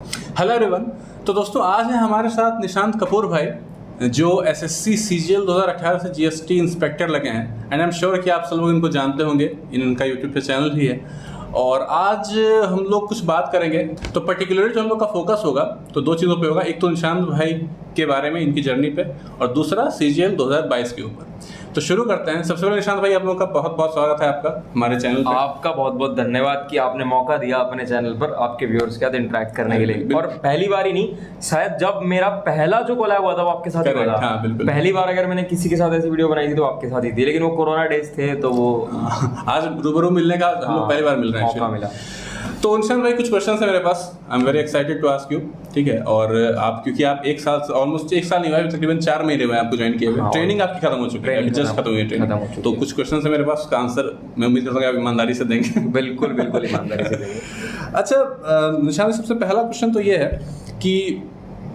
Hello everyone. तो दोस्तों आज है हमारे साथ निशांत कपूर भाई जो एसएससी सीजीएल 2018 से जीएसटी इंस्पेक्टर लगे हैं एंड आई एम श्योर कि आप सब लोग इनको जानते होंगे, इनका यूट्यूब पे चैनल भी है। और आज हम लोग कुछ बात करेंगे तो पर्टिकुलरली जो हम लोग का फोकस होगा तो दो चीज़ों पे होगा, एक तो निशांत भाई के बारे में, इनकी जर्नी पे, और दूसरा सीजीएल 2022 के ऊपर। तो शुरू करते हैं। सबसे पहले निशांत भाई आप लोगों का बहुत बहुत स्वागत है आपका हमारे चैनल पे। आपका बहुत बहुत धन्यवाद कि आपने मौका दिया अपने चैनल पर आपके व्यूअर्स के साथ इंटरेक्ट करने के लिए। और पहली बार ही नहीं, शायद जब मेरा पहला जो कोलैब हुआ था वो आपके साथ ही हुआ था। हाँ, बिल्कुल। पहली बार अगर मैंने किसी के साथ ऐसी वीडियो बनाई थी तो आपके साथ ही थी, लेकिन वो कोरोना डेज थे तो वो आज रूबरू मिलने का हम लोग पहली बार मिल रहे हैं, मौका मिला। तो निशांत भाई कुछ क्वेश्चन है मेरे पास, I am very excited to ask you, ठीक है। और आप क्योंकि आप एक साल ऑलमोस्ट एक साल नहीं हुआ, तकरीबन 4 महीने हुए आपको ज्वाइन किए हुए, ट्रेनिंग आपकी खत्म हो चुकी है, जस्ट खत्म हुई है ट्रेनिंग। तो कुछ क्वेश्चन है मेरे पास, उसका आंसर मैं उम्मीद करता हूँ आप ईमानदारी से देंगे। बिल्कुल बिल्कुल ईमानदारी से देंगे। अच्छा निशांत, सबसे पहला क्वेश्चन तो ये है कि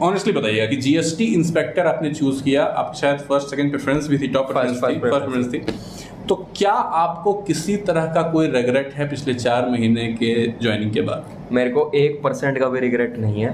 ऑनेस्टली बताइएगा कि जीएसटी इंस्पेक्टर आपने चूज किया, आपकी शायद फर्स्ट सेकंड प्रेफरेंस भी थी, टॉप प्रेफरेंस थी, तो क्या आपको किसी तरह का कोई रिग्रेट है पिछले 4 महीने के ज्वाइनिंग के बाद? मेरे को 1% का भी रिग्रेट नहीं है।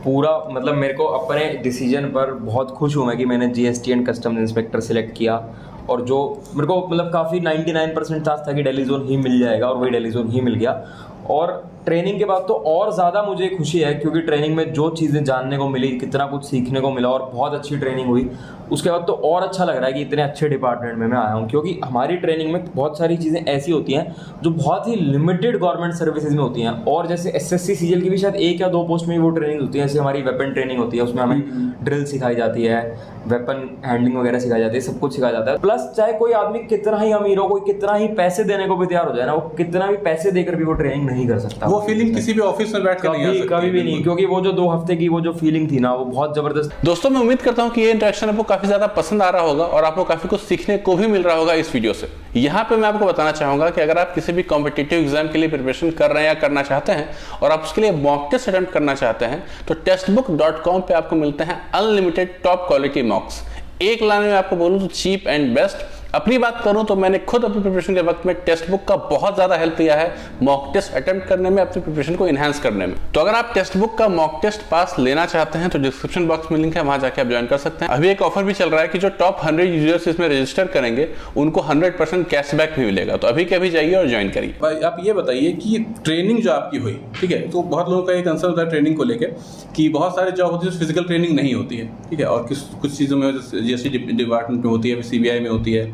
पूरा मतलब मेरे को अपने डिसीजन पर बहुत खुश हूँ मैं कि मैंने GST and customs inspector select किया। और जो मेरे को मतलब काफ़ी 99% चांस था कि दिल्ली जोन ही मिल जाएगा, और वही दिल्ली जोन ही मिल गया। और ट्रेनिंग के बाद तो और ज़्यादा मुझे खुशी है, क्योंकि ट्रेनिंग में जो चीज़ें जानने को मिली, कितना कुछ सीखने को मिला, और बहुत अच्छी ट्रेनिंग हुई। उसके बाद तो और अच्छा लग रहा है कि इतने अच्छे डिपार्टमेंट में मैं आया हूँ, क्योंकि हमारी ट्रेनिंग में बहुत सारी चीज़ें ऐसी होती हैं जो बहुत ही लिमिटेड गवर्नमेंट सर्विसेज में होती हैं। और जैसे एसएससी सीजीएल की भी शायद 1 या 2 पोस्ट में वो ट्रेनिंग होती है। जैसे हमारी वेपन ट्रेनिंग होती है, उसमें हमें ड्रिल सिखाई जाती है, वेपन हैंडलिंग वगैरह सिखाई जाती है, सब कुछ सिखाया जाता है। प्लस चाहे कोई आदमी कितना ही अमीर हो, कोई कितना ही पैसे देने को भी तैयार हो जाए ना, वो कितना भी पैसे देकर भी वो ट्रेनिंग नहीं कर सकता। वो फीलिंग किसी भी ऑफिस में बैठ कर नहीं आ सकती, कभी भी नहीं, क्योंकि वो जो 2 हफ्ते की वो जो फीलिंग थी ना, वो बहुत जबरदस्त। दोस्तों मैं उम्मीद करता हूँ कि ये इंटरेक्शन आपको काफी ज्यादा पसंद आ रहा होगा और आपको काफी कुछ सीखने को भी मिल रहा होगा इस वीडियो से। यहाँ पे मैं आपको बताना चाहूंगा कि अगर आप किसी भी कॉम्पिटिटिव एग्जाम के लिए प्रिपरेशन कर रहे हैं या करना चाहते हैं और आप उसके लिए मॉक टेस्ट अटेम्प्ट करना चाहते हैं, तो टेस्टबुक.com पे आपको मिलते हैं अनलिमिटेड टॉप क्वालिटी मॉक्स। एक लाइन में आपको बोलूं तो चीप एंड बेस्ट। अपनी बात करूं तो मैंने खुद अपनी प्रिपरेशन के वक्त में टेक्स्ट बुक का बहुत ज्यादा हेल्प लिया है मॉक टेस्ट अटेम्प्ट करने में, अपनी प्रिपरेशन को इनहेंस करने में। तो अगर आप टेक्स्ट बुक का मॉक टेस्ट पास लेना चाहते हैं तो डिस्क्रिप्शन बॉक्स में लिंक है, वहां जाके आप ज्वाइन कर सकते हैं। अभी एक ऑफर भी चल रहा है कि जो टॉप 100 यूजर्स इसमें रजिस्टर करेंगे उनको 100% कैशबैक भी मिलेगा। तो अभी के अभी जाइए और ज्वाइन करिए। भाई आप ये बताइए कि ट्रेनिंग जो आपकी हुई, ठीक है, तो बहुत लोगों का ये कंसर्न होता है ट्रेनिंग को लेकर कि बहुत सारे जॉब होती है फिजिकल ट्रेनिंग नहीं होती है, ठीक है, और कुछ चीज़ों में जीएसटी डिपार्टमेंट में होती है, सीबीआई में होती है।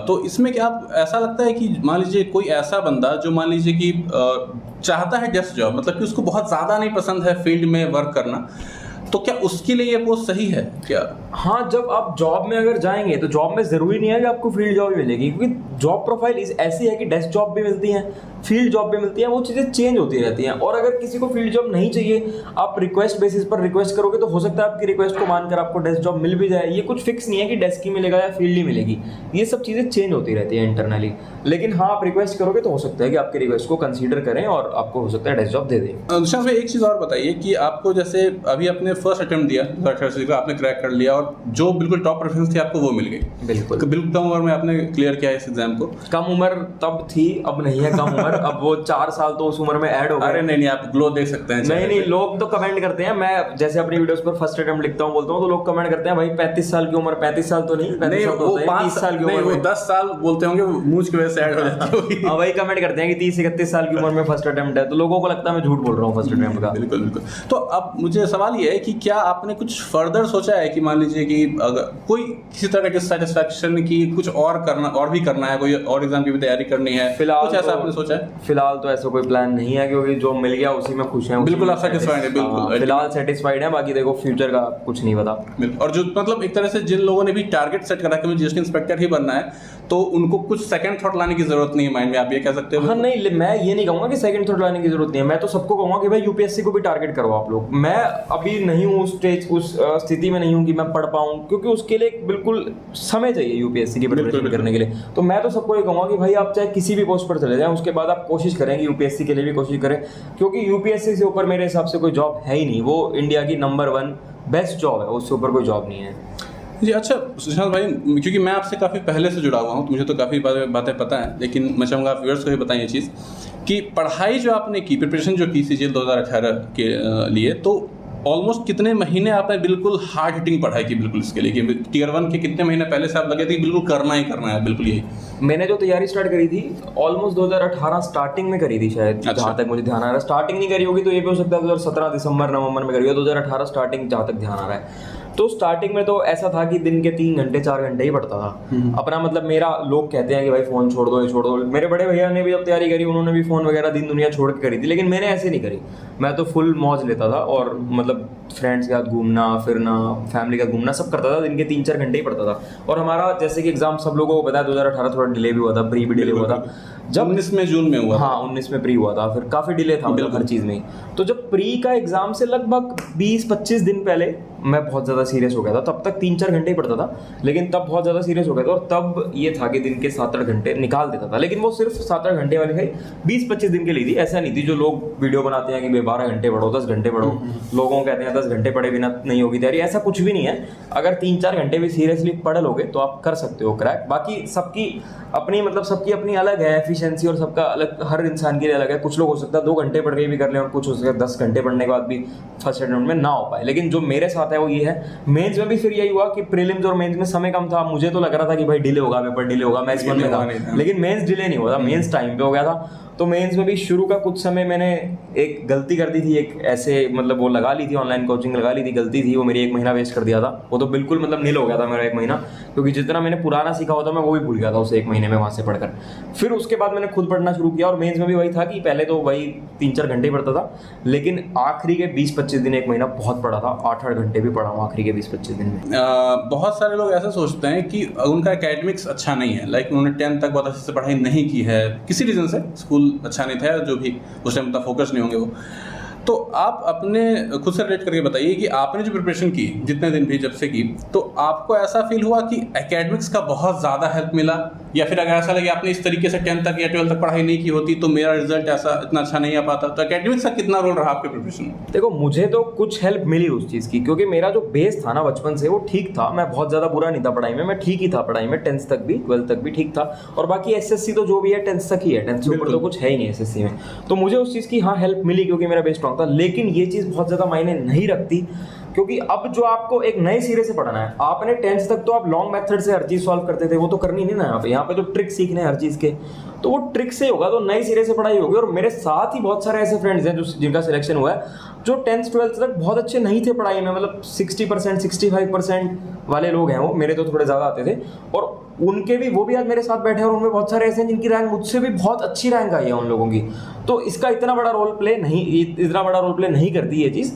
तो इसमें क्या आप ऐसा लगता है कि मान लीजिए कोई ऐसा बंदा जो मान लीजिए कि चाहता है डेस्क जॉब, मतलब कि उसको बहुत ज़्यादा नहीं पसंद है फील्ड में वर्क करना, तो क्या उसके लिए ये पोस्ट सही है क्या? हाँ, जब आप जॉब में अगर जाएंगे तो जॉब में जरूरी नहीं है कि आपको फील्ड जॉब ही मिलेगी, क्योंकि जॉब प्रोफाइल ऐसी है कि डेस्क जॉब भी मिलती है, फील्ड जॉब भी मिलती है, वो चीज़ें चेंज होती रहती हैं। और अगर किसी को फील्ड जॉब नहीं चाहिए, आप रिक्वेस्ट बेसिस पर रिक्वेस्ट करोगे तो हो सकता है आपकी रिक्वेस्ट को मानकर आपको डेस्क जॉब मिल भी जाए। ये कुछ फिक्स नहीं है कि डेस्क ही मिलेगा या फील्ड ही मिलेगी, ये सब चीज़ें चेंज होती रहती है इंटरनली। लेकिन हाँ, आप रिक्वेस्ट करोगे तो हो सकता है कि आपकी रिक्वेस्ट को कंसीडर करें और आपको हो सकता है डेस्क जॉब दे दें। निशांत भाई एक चीज़ और बताइए कि आपको जैसे अभी अपने फर्स्ट अटेम्प्ट दिया, आपने क्रैक कर लिया और जो बिल्कुल टॉप प्रेफरेंस थी आपको वो मिल गई, बिल्कुल कम उम्र में आपने क्लियर किया इस एग्जाम को। कम उम्र तब थी, अब नहीं है कम उम्र, अब वो 4 साल तो उस उम्र में ऐड हो गए। अरे नहीं, आप ग्लो देख सकते हैं। नहीं, लोग तो कमेंट करते हैं, मैं जैसे अपनी वीडियोस पर फर्स्ट अटेम्प्ट लिखता हूँ, बोलता हूँ, तो लोग कमेंट करते हैं भाई 35 साल की उम्र, 35 साल तो नहीं, 35 साल तो होता है, 30 साल की उम्र, वो 10 साल बोलते होंगे, मूंछ की वजह से ऐड हो जाती होगी। हाँ, वही कमेंट करते हैं कि 30-31 साल की उम्र में फर्स्ट अटेम्प्ट है, तो लोगों को लगता है मैं झूठ बोल रहा हूँ फर्स्ट अटेम्प्ट का। बिल्कुल बिल्कुल। तो अब मुझे सवाल ये है कि क्या आपने कुछ फर्दर सोचा है कि मान लीजिए कि अगर कोई किसी तरह का डिससैटिस्फैक्शन की कुछ और करना, और भी करना है, कोई और एग्जाम की भी तैयारी करनी है, फिलहाल कुछ ऐसा तो आपने सोचा है? फिलहाल तो ऐसा कोई प्लान नहीं है, क्योंकि जो मिल गया उसी में खुश हैं। बिल्कुल आप सेटिस्फाइड है? बिल्कुल फिलहाल सेटिस्फाइड है, बाकी देखो फ्यूचर का कुछ नहीं पता। और जो मतलब एक तरह से जिन लोगों ने भी टारगेट सेट करा कि मुझे जीएसटी इंस्पेक्टर ही बनना है, तो उनको कुछ सेकंड थॉट लाने की जरूरत नहीं है माइंड में, आप ये कह सकते हो? हाँ, नहीं, मैं ये नहीं कहूँगा कि सेकंड थॉट लाने की जरूरत नहीं है। मैं तो सबको कहूँगा कि भाई यूपीएससी को भी टारगेट करो आप लोग। मैं अभी नहीं हूँ उस स्थिति में नहीं हूँ कि मैं पढ़ पाऊँ, क्योंकि उसके लिए बिल्कुल समय चाहिए यूपीएससी की प्रिपरेशन करने के लिए। तो मैं तो सबको ये कहूँगा कि भाई आप चाहे किसी भी पोस्ट पर चले जाएं, उसके बाद आप कोशिश करें कि यूपीएससी के लिए भी कोशिश करें, क्योंकि यूपीएससी से ऊपर मेरे हिसाब से कोई जॉब है ही नहीं। वो इंडिया की नंबर 1 बेस्ट जॉब है, उससे ऊपर कोई जॉब नहीं है। जी अच्छा सुशांत भाई, क्योंकि मैं आपसे काफ़ी पहले से जुड़ा हुआ हूँ तो मुझे तो काफ़ी बातें पता हैं, लेकिन मैं चाहूँगा आप व्यूअर्स को भी बताएं ये चीज़ कि पढ़ाई जो आपने की, प्रिपरेशन जो की CGL 2018 के लिए, तो ऑलमोस्ट कितने महीने आपने बिल्कुल हार्ड हिटिंग पढ़ाई की बिल्कुल इसके लिए, कि टियर 1 के कितने महीने पहले से आप लगे थे कि बिल्कुल करना ही करना है बिल्कुल यही? मैंने जो तैयारी स्टार्ट करी थी ऑलमोस्ट 2018 स्टार्टिंग में करी थी शायद, अच्छा। जहाँ तक मुझे ध्यान आ रहा है। स्टार्टिंग नहीं करी होगी तो ये भी हो सकता है 2017 दिसंबर नवंबर में करी हो, 2018 स्टार्टिंग जहाँ तक ध्यान आ रहा है। तो स्टार्टिंग में तो ऐसा था कि दिन के 3 घंटे 4 घंटे ही पढ़ता था अपना, मतलब मेरा, लोग कहते हैं कि भाई फोन छोड़ दो, ये छोड़ दो। मेरे बड़े भैया ने भी जब तैयारी करी उन्होंने भी फोन वगैरह दिन दुनिया छोड़ के करी थी, लेकिन मैंने ऐसे नहीं करी। मैं तो फुल मौज लेता था और मतलब फ्रेंड्स के साथ घूमना फिरना, फैमिली के साथ घूमना सब करता था। दिन के 3-4 घंटे ही पढ़ता था। और हमारा जैसे कि एग्जाम सब लोगों को पता है 2018 थोड़ा डिले भी हुआ था, प्री भी डिले हुआ था। जब 19 में जून में हुआ, हाँ 19 में प्री हुआ था, फिर काफी डिले था मतलब हर चीज में। तो जब प्री का एग्जाम से लगभग 20-25 दिन पहले मैं बहुत ज़्यादा सीरियस हो गया था। तब तक 3-4 घंटे ही पढ़ता था, लेकिन तब बहुत ज़्यादा सीरियस हो गया था। और तब ये था कि दिन के 7-8 घंटे निकाल देता था, लेकिन वो सिर्फ 7-8 घंटे वाली है 20-25 दिन के लिए थी। ऐसा नहीं थी जो लोग वीडियो बनाते हैं कि 12 घंटे पढ़ो, 10 घंटे पढ़ो। लोगों को कहते हैं 10 घंटे पढ़े बिना नहीं होगी तैयारी, ऐसा कुछ भी नहीं है। अगर 3-4 घंटे भी सीरियसली पढ़ लोगे तो आप कर सकते हो क्रैक। बाकी सबकी अपनी मतलब सबकी अपनी अलग है एफिशिएंसी, और सबका अलग, हर इंसान के लिए अलग है। कुछ लोग हो सकता है 2 घंटे पढ़ के भी कर लें, और कुछ हो सकता है 10 घंटे पढ़ने के बाद भी फर्स्ट अटेम्प्ट में ना हो पाए। लेकिन जो मेरे साथ है वो ये है। मेंस में भी फिर यही हुआ कि प्रीलिम्स और मेंस में समय कम था। मुझे तो लग रहा था कि भाई डिले होगा, पेपर डिले होगा, मैं S1 में था, लेकिन मेंस डिले नहीं हुआ था, मेंस टाइम पे हो गया था। तो मेंस में भी शुरू का कुछ समय मैंने एक गलती कर दी थी, एक ऐसे मतलब वो लगा ली थी, ऑनलाइन कोचिंग लगा ली थी, गलती थी वो, मेरी 1 महीना वेस्ट कर दिया था। वो तो बिल्कुल मतलब नील हो गया था मेरा 1 महीना, क्योंकि जितना मैंने पुराना सीखा होता मैं वो भी भूल गया था उसे 1 महीने में वहाँ से पढ़कर। फिर उसके बाद मैंने खुद पढ़ना शुरू किया, और मेंस में भी वही था कि पहले तो वही 3-4 घंटे ही पढ़ता था, लेकिन आखिरी के 20-25 दिन 1 महीना बहुत पढ़ा था। 8-8 घंटे भी पढ़ा हूँ आखिरी के 20-25 दिन में। बहुत सारे लोग ऐसा सोचते हैं कि उनका एकेडमिक्स अच्छा नहीं है, लाइक उन्होंने 10th तक बहुत अच्छे से पढ़ाई नहीं की है, किसी रीज़न से स्कूल अच्छा नहीं था, जो भी उस टाइम उतना फोकस नहीं होंगे वो। तो आप अपने खुद से रिलेट करके बताइए कि आपने जो प्रिपरेशन की जितने दिन भी जब से की, तो आपको ऐसा फील हुआ कि एकेडमिक्स का बहुत ज़्यादा हेल्प मिला, या फिर अगर ऐसा लगे आपने इस तरीके से 10th तक या 12th तक पढ़ाई नहीं की होती तो मेरा रिजल्ट ऐसा इतना अच्छा नहीं आ पाता? तो एकेडमिक्स का कितना रोल रहा आपके प्रिपरेशन में? देखो मुझे तो कुछ हेल्प मिली उस चीज़ की, क्योंकि मेरा जो बेस था ना बचपन से वो ठीक था। मैं बहुत ज़्यादा बुरा नहीं था पढ़ाई में, मैं ठीक ही था पढ़ाई में, 10th तक भी 12th तक भी ठीक था। और बाकी SSC तो जो भी है 10th तक ही है, 10th से ऊपर तो कुछ है ही नहीं SSC में। तो मुझे उस चीज़ की हाँ हेल्प मिली, क्योंकि मेरा बेस स्ट्रॉन्ग था। लेकिन ये चीज़ बहुत ज़्यादा मायने नहीं रखती, क्योंकि अब जो आपको एक नए सिरे से पढ़ना है, आपने 10th तक तो आप लॉन्ग मेथड से हर चीज़ सॉल्व करते थे, वो तो करनी नहीं ना। यहाँ पे तो ट्रिक सीखने हर चीज़ के, तो वो ट्रिक से होगा, तो नए सिरे से पढ़ाई होगी। और मेरे साथ ही बहुत सारे ऐसे फ्रेंड्स हैं जो जिनका सिलेक्शन हुआ है, जो 10th 12th तक बहुत अच्छे नहीं थे पढ़ाई में, मतलब 60% 65% वाले लोग हैं वो, मेरे तो थोड़े ज़्यादा आते थे। और उनके भी, वो भी आज मेरे साथ बैठे हैं, और उनमें बहुत सारे ऐसे हैं जिनकी रैंक मुझसे भी बहुत अच्छी रैंक आई है उन लोगों की। तो इसका इतना बड़ा रोल प्ले नहीं करती ये चीज़।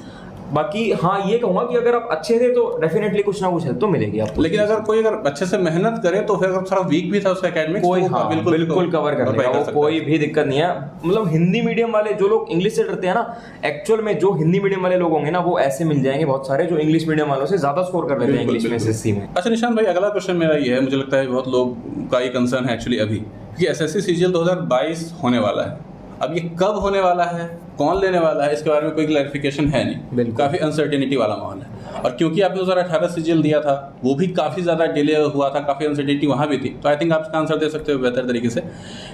बाकी हाँ ये कहूँगा कि अगर आप अच्छे थे तो डेफिनेटली कुछ ना कुछ हेल्प तो मिलेगी आपको। लेकिन अगर कोई अच्छे से मेहनत करे तो फिर अगर थोड़ा वीक भी था उसका एकेडमिक्स, कोई हाँ बिल्कुल कवर कर लेगा वो, कोई भी दिक्कत नहीं है। मतलब हिंदी मीडियम वाले जो लोग इंग्लिश से डरते हैं ना, एक्चुअल में जो हिंदी मीडियम वाले लोग होंगे ना, वो ऐसे मिल जाएंगे बहुत सारे जो इंग्लिश मीडियम वालों से ज्यादा स्कोर कर लेते हैं इंग्लिश में SSC में। अच्छा निशांत भाई, अगला क्वेश्चन मेरा ये है, मुझे लगता है बहुत लोग का ये कंसर्न है एक्चुअली अभी कि SSC CGL 2022 होने वाला है। अब ये कब होने वाला है, कौन लेने वाला है, इसके बारे में कोई क्लैरिफिकेशन है नहीं, काफ़ी अनसर्टेनिटी वाला माहौल है। और क्योंकि आपने 2018 CGL दिया था, वो भी काफ़ी ज़्यादा डिले हुआ था, काफ़ी अनसर्टेनिटी वहाँ भी थी। तो आई थिंक आप इसका आंसर दे सकते हो बेहतर तरीके से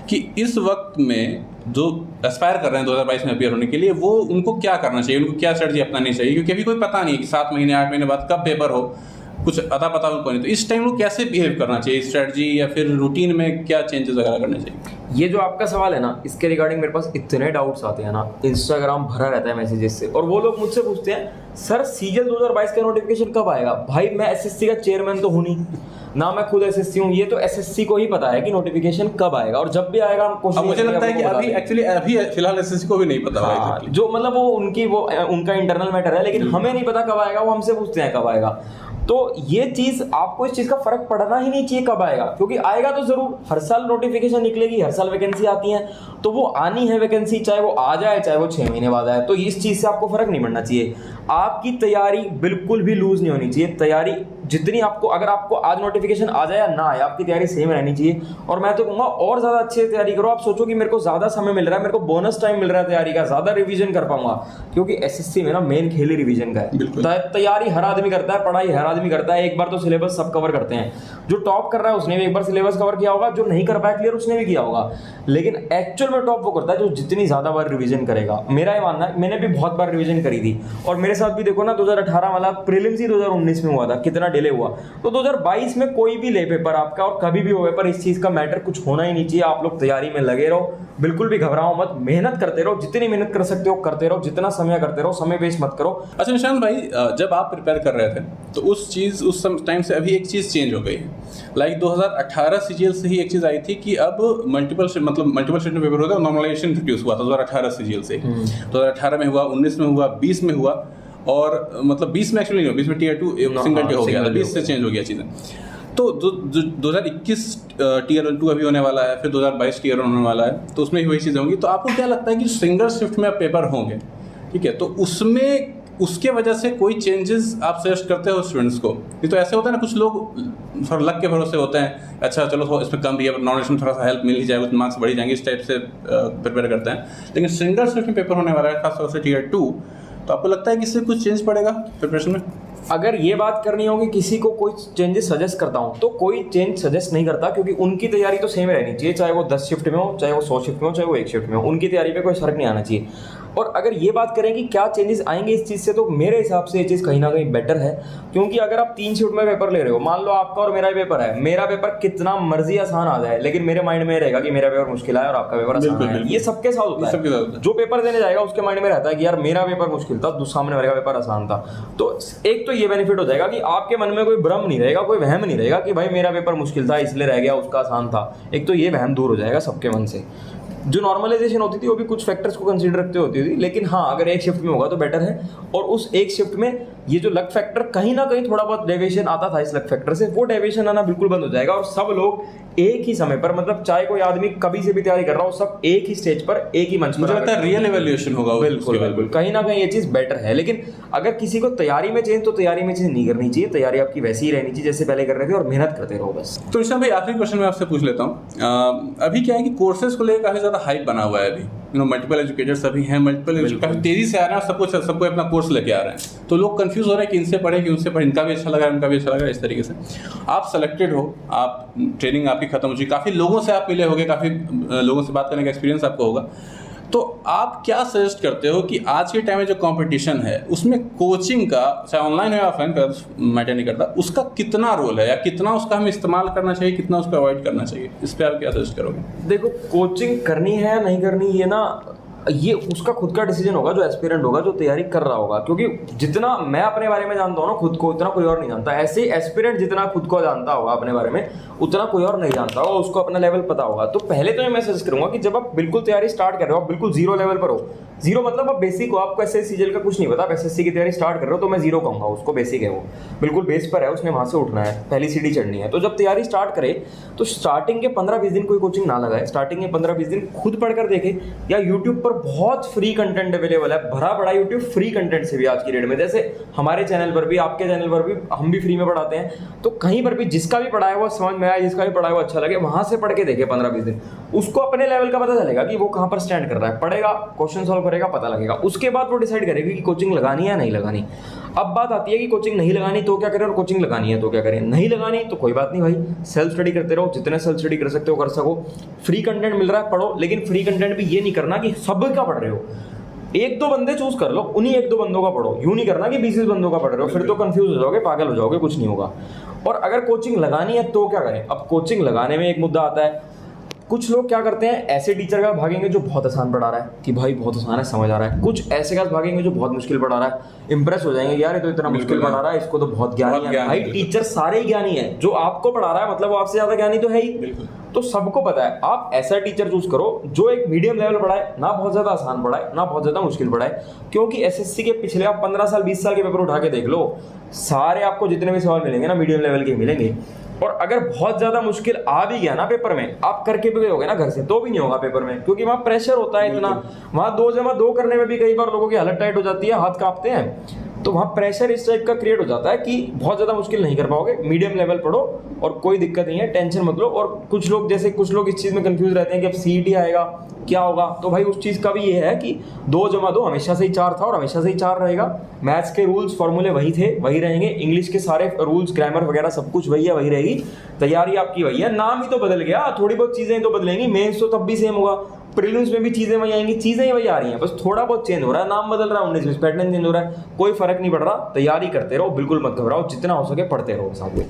कि इस वक्त में जो एस्पायर कर रहे हैं 2022 में अपीयर होने के लिए, वो उनको क्या करना चाहिए, उनको क्या स्ट्रेटजी अपनानी चाहिए? क्योंकि अभी कोई पता नहीं है कि 7 महीने 8 महीने बाद कब पेपर हो, कुछ अता पता उनको नहीं। तो इस टाइम वो कैसे बिहेव करना चाहिए, स्ट्रेटजी या फिर रूटीन में क्या चेंजेस वगैरह करने चाहिए? ये जो आपका सवाल है ना, इसके रिगार्डिंग मेरे पास इतने डाउट्स आते हैं ना, इंस्टाग्राम भरा रहता है मैसेजेस से। और वो लोग मुझसे पूछते हैं सर CGL 2022 का नोटिफिकेशन कब आएगा? भाई मैं SSC का चेयरमैन तो हूँ नहीं ना, मैं खुद SSC हूँ। ये तो SSC को ही पता है कि नोटिफिकेशन कब आएगा, और जब भी आएगा हम कोशिश। मुझे लगता है कि अभी फिलहाल SSC को भी नहीं पता। हाँ, जो मतलब वो उनका इंटरनल मैटर है, लेकिन हमें नहीं पता कब आएगा, वो हमसे पूछते हैं कब आएगा। तो ये चीज, आपको इस चीज का फर्क पड़ना ही नहीं चाहिए कब आएगा, क्योंकि आएगा तो जरूर। हर साल नोटिफिकेशन निकलेगी, हर साल वैकेंसी आती है, तो वो आनी है वैकेंसी, चाहे वो आ जाए चाहे वो 6 महीने बाद आए। तो इस चीज से आपको फर्क नहीं पड़ना चाहिए। आपकी तैयारी बिल्कुल भी लूज नहीं होनी चाहिए। तैयारी जितनी आपको, अगर आपको आज नोटिफिकेशन आ जाए या ना आए, आपकी तैयारी सेम रहनी चाहिए। और मैं तो कहूँगा और ज़्यादा अच्छे से तैयारी करो। आप सोचो कि मेरे को ज़्यादा समय मिल रहा है, मेरे को बोनस टाइम मिल रहा है तैयारी का, ज़्यादा रिवीजन कर पाऊंगा, क्योंकि एसएससी में ना मेन खेल ही रिवीजन का है। तैयारी हर आदमी करता है, पढ़ाई हर आदमी करता है, एक बार तो सिलेबस सब कवर करते हैं। जो टॉप कर रहा है उसने भी एक बार सिलेबस कवर किया होगा, जो नहीं कर पाया क्लियर उसने भी किया होगा, लेकिन एक्चुअल में टॉप वो करता है जो जितनी ज़्यादा बार रिवीजन करेगा। मेरा ये मानना है, मैंने भी बहुत बार रिवीजन करी थी, और मेरे साथ भी देखो ना 2018 वाला प्रीलिम्स ही 2019 में हुआ था, कितना डिले हुआ। तो 2022 में कोई भी ले पेपर आपका, और कभी भी हो पेपर, इस चीज़ का मैटर कुछ होना ही नहीं चाहिए। आप लोग तैयारी में लगे रहो, बिल्कुल भी घबराओ मत, मेहनत करते रहो, जितनी मेहनत कर सकते हो करते रहो, जितना समय करते रहो, समय वेस्ट मत करो। अच्छा निशांत भाई, जब आप प्रिपेयर कर रहे थे तो उस टाइम से अभी एक चीज़ चेंज हो गई है। लाइक 2018 सीजीएल से ही एक चीज़ आई थी कि अब मल्टीपल स्टेट में पेपर होता है, नॉर्मलाइजेशन इंट्रोड्यूस हुआ था 2018 सीजीएल से। 2018 में हुआ, 19 में हुआ, 20 में हुआ, और मतलब 20 में एक्चुअली नहीं हुआ, 20 में टीयर 2 सिंगल डे हो गया था, 20 से चेंज हो गया चीज़ें। तो 2021 टीयर 2 अभी होने वाला है, फिर 2022 टीयर 1 होने वाला है, तो उसमें वही चीज़ें होंगी। तो आपको क्या लगता है कि सिंगल शिफ्ट में पेपर होंगे, ठीक है, तो उसमें उसके वजह से कोई चेंजेस आप सजेस्ट करते हो स्टूडेंट्स को? ये तो ऐसे होता है ना, कुछ लोग थोड़ा लक के भरोसे होते हैं, अच्छा चलो इसमें कम भी है, नॉलेज में थोड़ा सा हेल्प मिल ही जाएगा, मार्क्स बढ़ ही जाएंगे, इस टाइप से प्रिपेयर करते हैं। लेकिन सिंगल शिफ्ट में पेपर होने वाला है, खासतौर से टीयर 2, तो आपको लगता है कि इससे कुछ चेंज पड़ेगा प्रिपरेशन में? अगर ये बात करनी होगी किसी को कोई चेंजेस सजेस्ट करता हूँ, तो कोई चेंज सजेस्ट नहीं करता, क्योंकि उनकी तैयारी तो सेम रहनी चाहिए, चाहे वो 10 शिफ्ट में हो, चाहे वो 100 शिफ्ट में हो, चाहे वो 1 शिफ्ट में हो, उनकी तैयारी पे कोई फर्क नहीं आना चाहिए। और अगर ये बात करें कि क्या चेंजेस आएंगे इस चीज़ से, तो मेरे हिसाब से ये चीज़ कहीं ना कहीं बेटर है। क्योंकि अगर आप 3 शिफ्ट में पेपर ले रहे हो, मान लो आपका और मेरा पेपर है, मेरा पेपर कितना मर्जी आसान आ जाए, लेकिन मेरे माइंड में रहेगा कि मेरा पेपर मुश्किल है और आपका पेपर आसान है। ये सबके साथ होता है, जो पेपर देने जाएगा उसके माइंड में रहता है कि यार मेरा पेपर मुश्किल था, सामने वाले का पेपर आसान था। तो एक तो ये बेनिफिट हो जाएगा कि आपके मन में कोई भ्रम नहीं रहेगा, कोई वहम नहीं रहेगा कि भाई मेरा पेपर मुश्किल था इसलिए रह गया, उसका आसान था। एक तो ये वहम दूर हो जाएगा सबके मन से। जो नॉर्मलाइजेशन होती थी वो भी कुछ फैक्टर्स को कंसीडर रखते होती थी, लेकिन हाँ अगर एक शिफ्ट में होगा तो बेटर है। और उस एक शिफ्ट में ये जो लक फैक्टर, कहीं ना कहीं थोड़ा बहुत डेविएशन आता था इस लक फैक्टर से, वो डेविएशन आना बिल्कुल बंद हो जाएगा। और सब लोग एक ही समय पर, मतलब चाहे कोई आदमी कभी से भी तैयारी कर रहा हो, सब एक ही स्टेज पर, एक ही मंच पर, मुझे लगता है रियल इवैल्यूएशन होगा। बिल्कुल बिल्कुल, कहीं ना कहीं ये चीज़ बेटर है। लेकिन अगर किसी को तैयारी में चेंज, तो तैयारी में चेंज नहीं करनी चाहिए, तैयारी आपकी वैसी ही रहनी चाहिए जैसे पहले कर रहे थे, और मेहनत करते रहो बस। तो निशांत भाई, आखिरी क्वेश्चन मैं आपसे पूछ लेता हूँ। अभी क्या है कि कोर्सेज को लेकर काफ़ी ज़्यादा हाइप बना हुआ है अभी, मल्टीपल एजुकेटर्स अभी हैं, मल्टीपल काफ़ी तेज़ी से आ रहे हैं, सबको अपना कोर्स लेके आ रहे हैं। तो लोग कंफ्यूज हो रहे हैं कि इनसे पढ़े कि उनसे पढ़े, इनका भी अच्छा लगा, उनका भी अच्छा लगा। इस तरीके से आप सेलेक्टेड हो, आप ट्रेनिंग आपकी खत्म हो चुकी, काफ़ी लोगों से आप मिले होंगे, काफ़ी लोगों से बात करने का एक्सपीरियंस आपको होगा, तो आप क्या सजेस्ट करते हो कि आज के टाइम में जो कंपटीशन है उसमें कोचिंग का, चाहे ऑनलाइन हो या ऑफलाइन का मैटर नहीं करता, उसका कितना रोल है, या कितना उसका हमें इस्तेमाल करना चाहिए, कितना उसको अवॉइड करना चाहिए? इस पर आप क्या सजेस्ट करोगे? देखो, कोचिंग करनी है या नहीं करनी, ये ना ये उसका खुद का डिसीजन होगा, जो एस्पिरेंट होगा, जो तैयारी कर रहा होगा। क्योंकि जितना मैं अपने बारे में जानता हूँ ना खुद को, उतना कोई और नहीं जानता। ऐसे एस्पिरेंट जितना खुद को जानता होगा अपने बारे में, उतना कोई और नहीं जानता होगा, उसको अपना लेवल पता होगा। तो पहले तो मैं सजेस्ट करूंगा कि जब आप बिल्कुल तैयारी स्टार्ट कर रहे हो, आप बिल्कुल जीरो लेवल पर हो, जीरो मतलब आप बेसिक हो, आपको एसएससी सीजीएल का कुछ नहीं पता, आप एसएससी की तैयारी स्टार्ट कर रहे हो, तो मैं जीरो कहूंगा उसको, बेसिक है वो, बिल्कुल बेस पर है, उसने वहां से उठना है, पहली सीढ़ी चढ़नी है। तो जब तैयारी स्टार्ट करे तो स्टार्टिंग के 15-20 दिन कोई कोचिंग ना लगाए, स्टार्टिंग के 15-20 दिन खुद पढ़कर देखे, या यूट्यूब पर बहुत फ्री कंटेंट अवेलेबल है, भरा पड़ा यूट्यूब फ्री कंटेंट से भी आज की डेट में, जैसे हमारे चैनल पर भी, आपके चैनल पर भी, हम भी फ्री में पढ़ाते हैं। तो कहीं पर भी जिसका भी पढ़ाया वो समझ में आया, जिसका भी पढ़ाया वो अच्छा लगे, वहां से पढ़ के देखे 15-20 दिन, उसको अपने लेवल का पता चलेगा कि वो कहां पर स्टैंड कर रहा है, पढ़ेगा, क्वेश्चन सॉल्व करेगा, पता लगेगा। उसके बाद वो डिसाइड करेगी कि कोचिंग लगानी है या नहीं लगानी। अब बात आती है कि कोचिंग नहीं लगानी तो क्या करें, और कोचिंग लगानी है तो क्या करें। नहीं लगानी तो कोई बात नहीं भाई, सेल्फ स्टडी करते रहो, जितने सेल्फ स्टडी कर सकते हो कर सको, फ्री कंटेंट मिल रहा है पढ़ो, लेकिन फ्री कंटेंट भी ये नहीं करना कि सबका पढ़ रहे हो, 1-2 बंदे चूज कर लो, उन्हीं 1-2 बंदों का पढ़ो, यूं नहीं करना कि 20 बंदों का पढ़ रहे हो, फिर तो कंफ्यूज हो जाओगे, पागल हो जाओगे, कुछ नहीं होगा। और अगर कोचिंग लगानी है तो क्या करें। अब कोचिंग लगाने में एक मुद्दा आता है, कुछ लोग क्या करते हैं, ऐसे टीचर का भागेंगे जो बहुत आसान पढ़ा रहा है कि भाई बहुत आसान है, समझ आ रहा है, कुछ ऐसे का भागेंगे जो बहुत मुश्किल पढ़ा रहा है, इंप्रेस हो जाएंगे, यार ये तो इतना मुश्किल पढ़ा रहा है, इसको तो बहुत ज्ञानी है। भाई टीचर सारे ही ज्ञानी है, जो आपको पढ़ा रहा है मतलब वो आपसे ज्यादा ज्ञानी तो है ही, तो सबको पता है। आप ऐसा टीचर चूज करो जो एक मीडियम लेवल पढ़ाए, ना बहुत ज्यादा आसान पढ़ाए, ना बहुत ज्यादा मुश्किल पढ़ाए। क्योंकि एसएससी के पिछले आप 15 साल 20 साल के पेपर उठा के देख लो, सारे आपको जितने भी सवाल मिलेंगे ना मीडियम लेवल के मिलेंगे। और अगर बहुत ज्यादा मुश्किल आ भी गया ना पेपर में, आप करके भी गए होगे ना घर से, तो भी नहीं होगा पेपर में, क्योंकि वहां प्रेशर होता है इतना, वहां 2 जमा 2 करने में भी कई बार लोगों की हालत टाइट हो जाती है, हाथ कांपते हैं। तो वहाँ प्रेशर इस टाइप का क्रिएट हो जाता है कि बहुत ज़्यादा मुश्किल नहीं कर पाओगे, मीडियम लेवल पढ़ो और कोई दिक्कत नहीं है, टेंशन मत लो। और कुछ लोग इस चीज़ में कंफ्यूज रहते हैं कि अब सीईटी आएगा क्या होगा, तो भाई उस चीज़ का भी ये है कि 2 + 2 हमेशा से ही 4 था और हमेशा से ही 4 रहेगा। मैथ्स के रूल्स फॉर्मूले वही थे, वही रहेंगे, इंग्लिश के सारे रूल्स ग्रामर वगैरह सब कुछ वही है, वही रहेगी, तैयारी आपकी वही है, नाम ही तो बदल गया, थोड़ी बहुत चीज़ें तो बदलेंगी, मेंस तो तब भी सेम होगा, प्रीलिम्स में भी चीज़ें वही आएंगी, चीज़ें ही वही आ रही हैं, बस थोड़ा बहुत चेंज हो रहा है, नाम बदल रहा है, 19 में पैटर्न चेंज हो रहा है, कोई फर्क नहीं पड़ रहा। तैयारी करते रहो, बिल्कुल मत घबराओ, जितना हो सके पढ़ते रहो साथ में।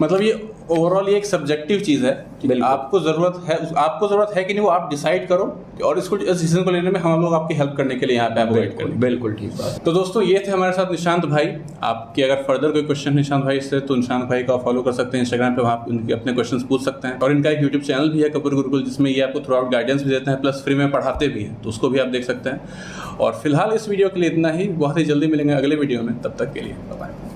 मतलब ये ओवरऑल ये एक सब्जेक्टिव चीज़ है कि आपको ज़रूरत है कि नहीं, वो आप डिसाइड करो, और इसको इस डिसीजन को लेने में हम लोग आपकी हेल्प करने के लिए यहाँ पे आपको गाइड करेंगे। बिल्कुल ठीक बात। तो दोस्तों ये थे हमारे साथ निशांत भाई। आपके अगर फर्दर कोई क्वेश्चन निशांत भाई से, तो निशांत भाई को फॉलो कर सकते हैं इंस्टाग्राम पे, वहाँ आप उनके अपने क्वेश्चन पूछ सकते हैं। और इनका एक यूट्यूब चैनल भी है कपूर गुरुकुल, जिसमें ये आपको थ्रू आउट गाइडेंस भी देते हैं, प्लस फ्री में पढ़ाते भी हैं, तो उसको भी आप देख सकते हैं। और फिलहाल इस वीडियो के लिए इतना ही, बहुत ही जल्दी मिलेंगे अगले वीडियो में, तब तक के लिए बाय बाय।